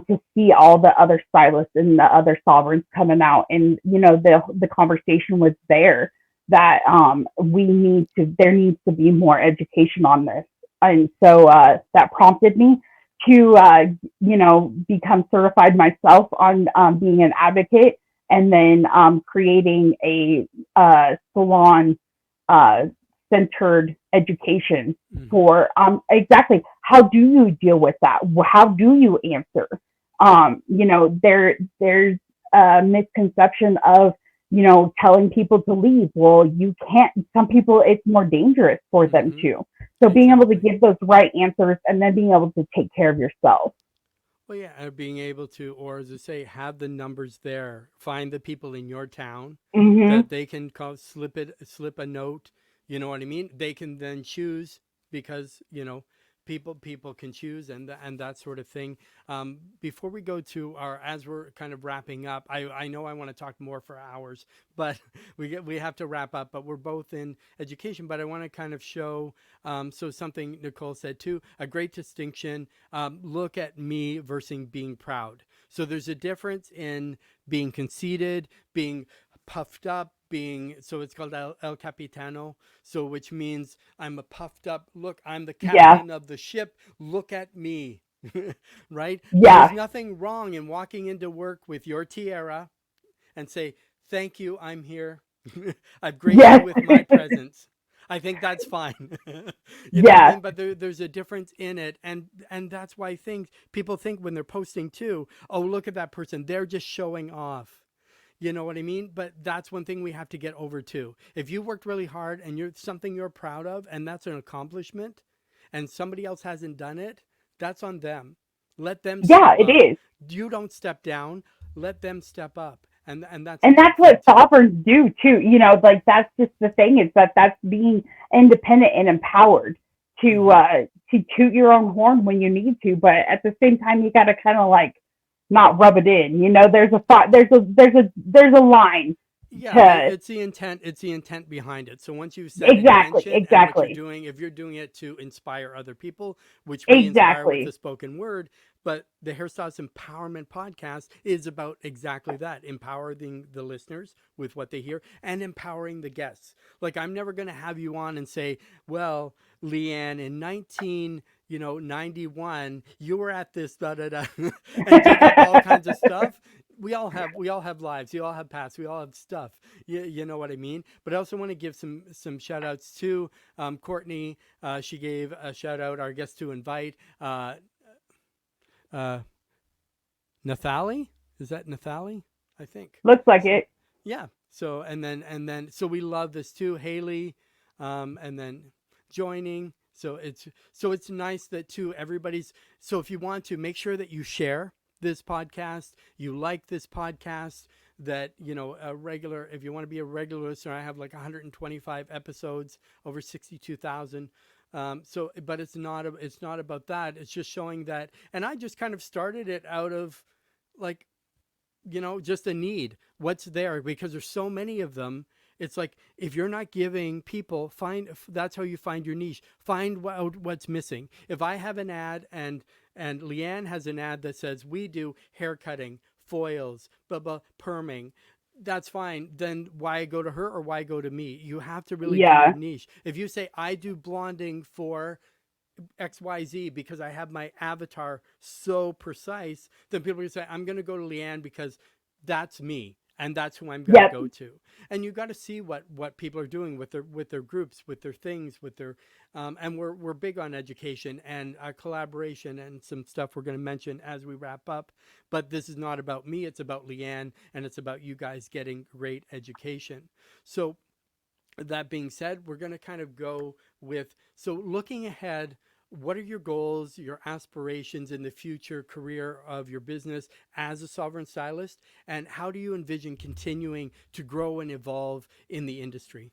to see all the other stylists and the other sovereigns coming out, and the conversation was there that there needs to be more education on this. And so that prompted me to become certified myself on being an advocate, and then creating a salon uh, centered education Mhm. for exactly how do you deal with that? How do you answer? There's a misconception of telling people to leave. Well, you can't. Some people, it's more dangerous for them Mhm. to. So being able to Exactly. give those right answers and then being able to take care of yourself. Well, yeah, being able to, or as I say, have the numbers there. Find the people in your town Hmm. that they can call, slip a note. You know what I mean? They can then choose, because people can choose, and that sort of thing. Before we go to as we're kind of wrapping up, I know I want to talk more for hours, but we have to wrap up. But we're both in education, but I want to kind of show. So something Nicole said too, a great distinction. Look at me versus being proud. So there's a difference in being conceited, being puffed up, being, so it's called El Capitano, so which means I'm a puffed up, look, I'm the Yeah. captain of the ship, look at me. Right? But there's Yeah. nothing wrong in walking into work with your tiara and say, thank you, I'm here. I've graced you Yes. with my presence. I think that's fine. You know what I Yes. mean? But there's a difference in it. And that's why people think when they're posting too, oh, look at that person. They're just showing off. You know what I mean? But that's one thing we have to get over too. If you worked really hard and you're something you're proud of, and that's an accomplishment, and somebody else hasn't done it, that's on them. Let them Yeah, step it up. is. You don't step down. Let them step up. And that's a And big that's thing what too. sovereigns do too. Like that's just the thing, is that that's being independent and empowered to Hmm. toot your own horn when you need to, but at the same time you got to kind of like not rub it in. There's a thought, there's a line Yeah, to it's the intent behind it. So once you've set exactly, intention and what you're exactly, doing, if you're doing it to inspire other people, which we inspire with the exactly. spoken word, but the Hairstylist Empowerment Podcast is about exactly that, empowering the listeners with what they hear and empowering the guests. Like, I'm never going to have you on and say, well, LeeAnn, in 91, you were at this da da da, and dig up all kinds of stuff. we all have lives, we all have pasts, we all have stuff. You know what I mean? But I also want to give some shout outs to Courtney. She gave a shout out, our guest to invite, uh, Nathali. Is that Nathali? I think. Looks like So it. yeah. So so we love this too, Haley, and then joining. So it's nice that too everybody's. So if you want to make sure that you share this podcast, you like this podcast, that a regular, if you want to be a regular listener, I have like 125 episodes, over 62,000. So but it's not about that. It's just showing that, and I just kind of started it out of like, just a need. What's there? Because there's so many of them. It's like, if you're not giving people, that's how you find your niche. Find what's missing. If I have an ad, and LeeAnn has an ad that says we do hair cutting, foils, perming, that's fine. Then why go to her or why go to me? You have to really do your Yeah. niche. If you say I do blonding for XYZ because I have my avatar so precise, then people can say, I'm going to go to LeeAnn because that's me. And that's who I'm going to Yep. go to. And you got to see what people are doing with their groups, with their things, with their, and we're big on education and collaboration and some stuff we're going to mention as we wrap up. But this is not about me. It's about LeeAnn, and it's about you guys getting great education. So that being said, we're going to kind of go with, so looking ahead, what are your goals, your aspirations in the future career of your business as a sovereign stylist, and how do you envision continuing to grow and evolve in the industry?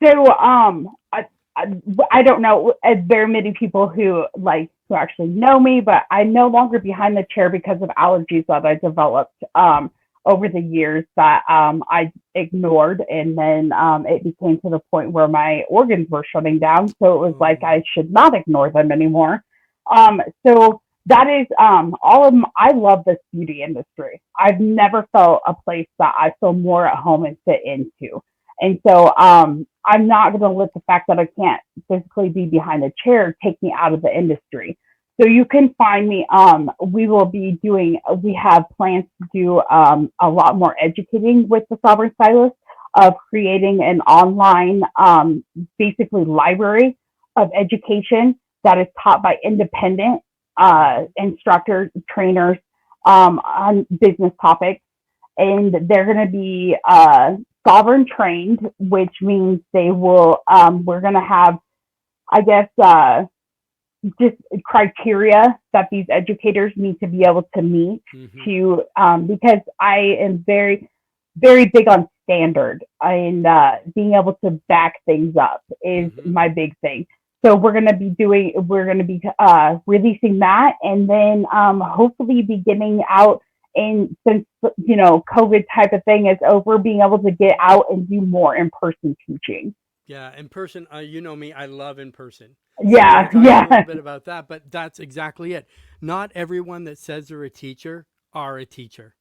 So, I don't know very many people who actually know me, but I'm no longer behind the chair because of allergies that I developed over the years that I ignored, and then it became to the point where my organs were shutting down. So it was like Oh. I should not ignore them anymore. So that is I love this beauty industry. I've never felt a place that I feel more at home and fit into. And so I'm not going to let the fact that I can't physically be behind a chair take me out of the industry. So you can find me. We have plans to do a lot more educating with the Sovereign Stylist, of creating an online, basically library of education that is taught by independent instructors, trainers on business topics. And they're going to be sovereign trained, which means we're going to have, I guess, just criteria that these educators need to be able to meet Mm-hmm. because I am very, very big on standard, and being able to back things up is Mm-hmm. my big thing. So we're going to be releasing that, and then hopefully be getting out. And since COVID type of thing is over, being able to get out and do more in person teaching. Yeah, in person, you know me, I love in person. So we're going Yeah, to talk a little yeah, bit about that, but that's exactly it. Not everyone that says they're a teacher are a teacher,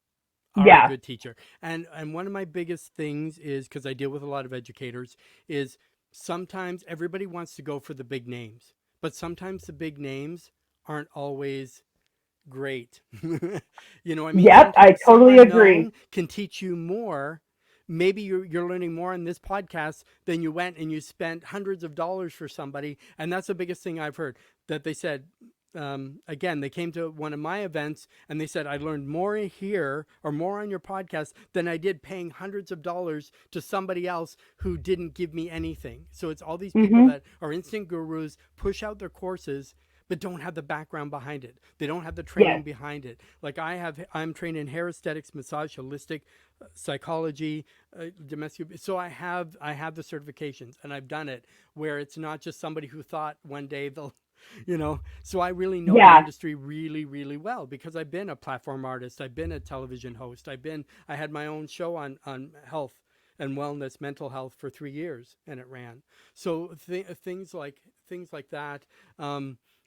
are a yeah, good teacher. And one of my biggest things is, because I deal with a lot of educators, is sometimes everybody wants to go for the big names, but sometimes the big names aren't always great. You know what I mean? yep. I Sometimes some totally agree. unknown can teach you more. Maybe you're learning more on this podcast than you went and you spent hundreds of dollars for somebody. And that's the biggest thing I've heard, that they said, again, they came to one of my events and they said, I learned more here or more on your podcast than I did paying hundreds of dollars to somebody else who didn't give me anything. So it's all these people Hmm. that are instant gurus, push out their courses, but don't have the background behind it. They don't have the training Yes. behind it. Like I'm trained in hair aesthetics, massage, holistic, psychology, domestic. So I have the certifications, and I've done it where it's not just somebody who thought one day they'll, So I really know the Yeah. industry really, really well because I've been a platform artist. I've been a television host. I had my own show on health and wellness, mental health for 3 years, and it ran. So things like that.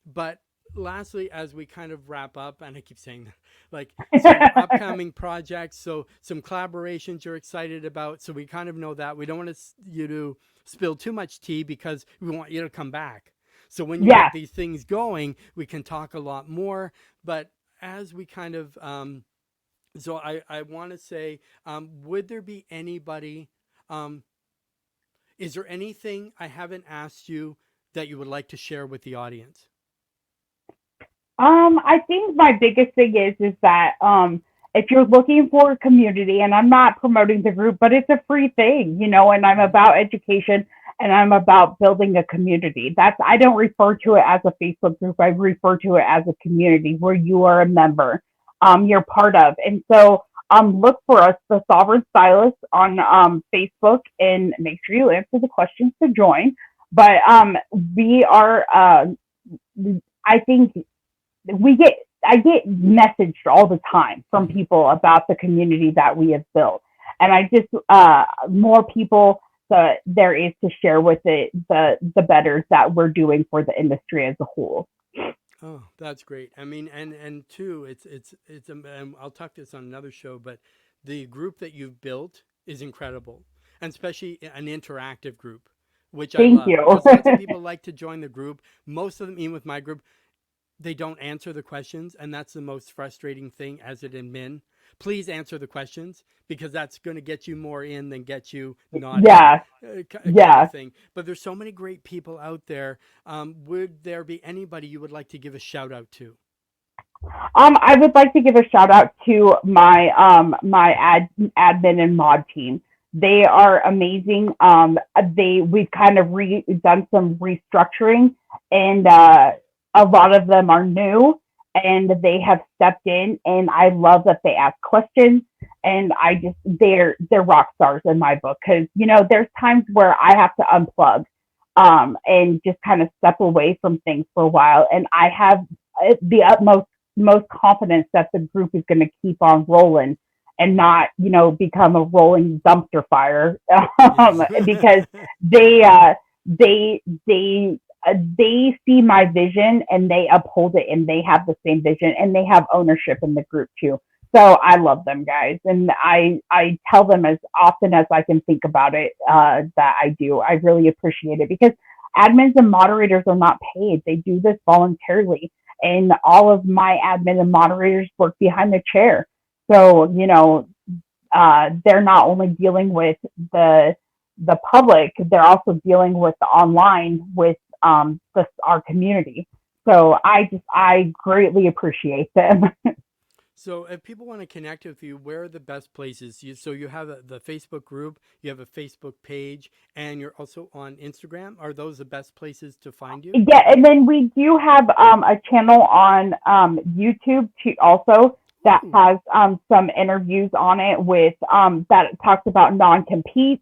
But lastly, as we kind of wrap up, and I keep saying that, like, so your upcoming projects, so some collaborations you're excited about. So we kind of know that we don't want you to spill too much tea because we want you to come back. So when you Yeah. get these things going, we can talk a lot more. But as we kind of So I want to say, would there be anybody, um, is there anything I haven't asked you that you would like to share with the audience? I think my biggest thing is that if you're looking for a community, and I'm not promoting the group, but it's a free thing, and I'm Mhm. about education and I'm about building a community. I don't refer to it as a Facebook group. I refer to it as a community where you are a member, you're part of. And so look for us, the Sovereign Stylist, on Facebook, and make sure you answer the questions to join. But we are, I think we get I get messaged all the time from Mhm. people about the community that we have built, and I just more people there is to share with it, the better that we're doing for the industry as a whole. Oh, that's great. I mean, and two, and I'll talk this on another show, but the group that you've built is incredible, and especially an interactive group, which I Thank love you. because lots of people like to join the group. Most of them, even with my group, they don't answer the questions, and that's the most frustrating thing as an admin. Please answer the questions because that's going to get you more in than get you not in, Yeah, kind of yeah. thing. But there's so many great people out there. Would there be anybody you would like to give a shout out to? I would like to give a shout out to my admin and mod team. They are amazing. We've kind of done some restructuring, and a lot of them are new, and they have stepped in, and I love that they ask questions, and they're rock stars in my book, because there's times where I have to unplug, and just kind of step away from things for a while, and I have the utmost most confidence that the group is going to keep on rolling and not, become a rolling dumpster fire, Yes. because they, uh, they, they, they see my vision and they uphold it, and they have the same vision, and they have ownership in the group too. So I love them guys, and I tell them as often as I can think about it, that I do. I really appreciate it, because admins and moderators are not paid. They do this voluntarily, and all of my admin and moderators work behind the chair. So, they're not only dealing with the public, they're also dealing with the online with our community. So I greatly appreciate them. So, if people want to connect with you, where are the best places? So, you have the Facebook group, you have a Facebook page, and you're also on Instagram. Are those the best places to find you? Yeah, and then we do have a channel on YouTube too, also, that Ooh, has some interviews on it with that talks about non-compete.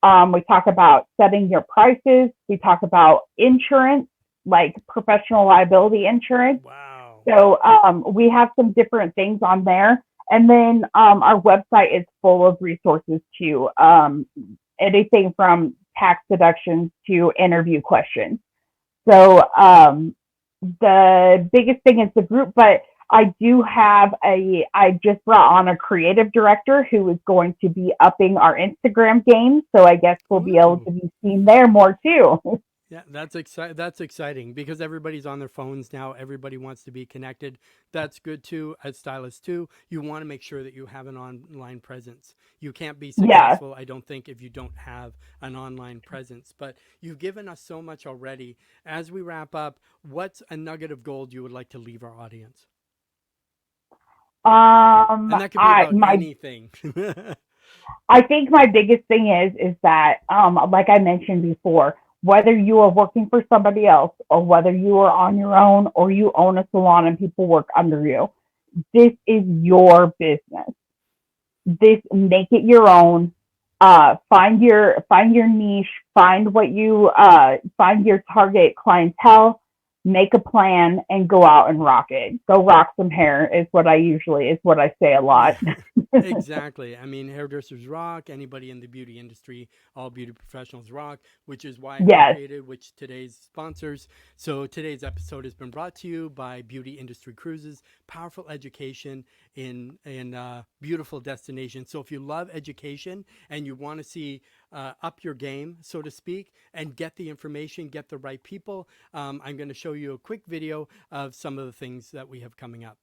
We talk about setting your prices. We talk about insurance, like professional liability insurance. wow. So we have some different things on there. And then our website is full of resources too. Anything from tax deductions to interview questions. So the biggest thing is the group, but I just brought on a creative director who is going to be upping our Instagram game. So I guess we'll be able Ooh. to be seen there more too. Yeah, that's exciting because everybody's on their phones now. Everybody wants to be connected. That's good too. As stylists too, you want to make sure that you have an online presence. You can't be Yeah. successful, I don't think, if you don't have an online presence. But you've given us so much already. As we wrap up, what's a nugget of gold you would like to leave our audience? And that could be I about my anything. I think my biggest thing is that, like I mentioned before, whether you are working for somebody else, or whether you are on your own, or you own a salon and people work under you, this is your business. This Make it your own. Find your niche. Find your target clientele. Make a plan and go out and rock it. Go rock some hair is what I say a Yeah, lot. exactly. I mean, hairdressers rock. Anybody in the beauty industry, all beauty professionals rock, which is why I Yes. created which today's sponsors. So today's episode has been brought to you by Beauty Industry Cruises, powerful education in beautiful destinations. So if you love education and you want to see up your game, so to speak, and get the information, get the right people, I'm going to show you a quick video of some of the things that we have coming up.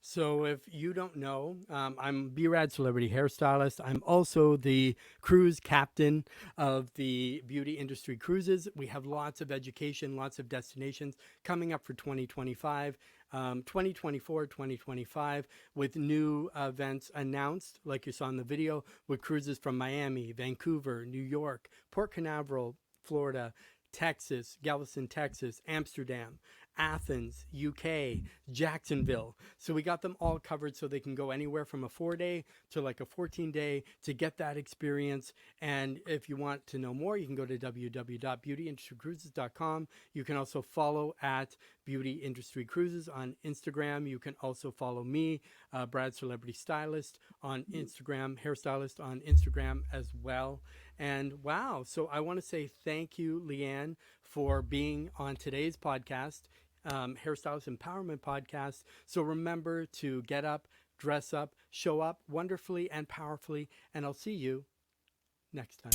So if you don't know, I'm B-Rad Celebrity Hairstylist. I'm also the cruise captain of the beauty industry cruises. We have lots of education, lots of destinations coming up for 2025, 2024, 2025, with new events announced, like you saw in the video, with cruises from Miami, Vancouver, New York, Port Canaveral, Florida, Texas, Galveston, Texas, Amsterdam, Athens, UK, Jacksonville. So we got them all covered so they can go anywhere from a 4-day to like a 14-day to get that experience. And if you want to know more, you can go to www.beautyindustrycruises.com. You can also follow at Beauty Industry Cruises on Instagram. You can also follow me, Brad Celebrity Stylist, on Instagram, Hairstylist on Instagram as well. And wow, so I want to say thank you, LeeAnn, for being on today's podcast, Hairstylist Empowerment Podcast. So remember to get up, dress up, show up wonderfully and powerfully, and I'll see you next time.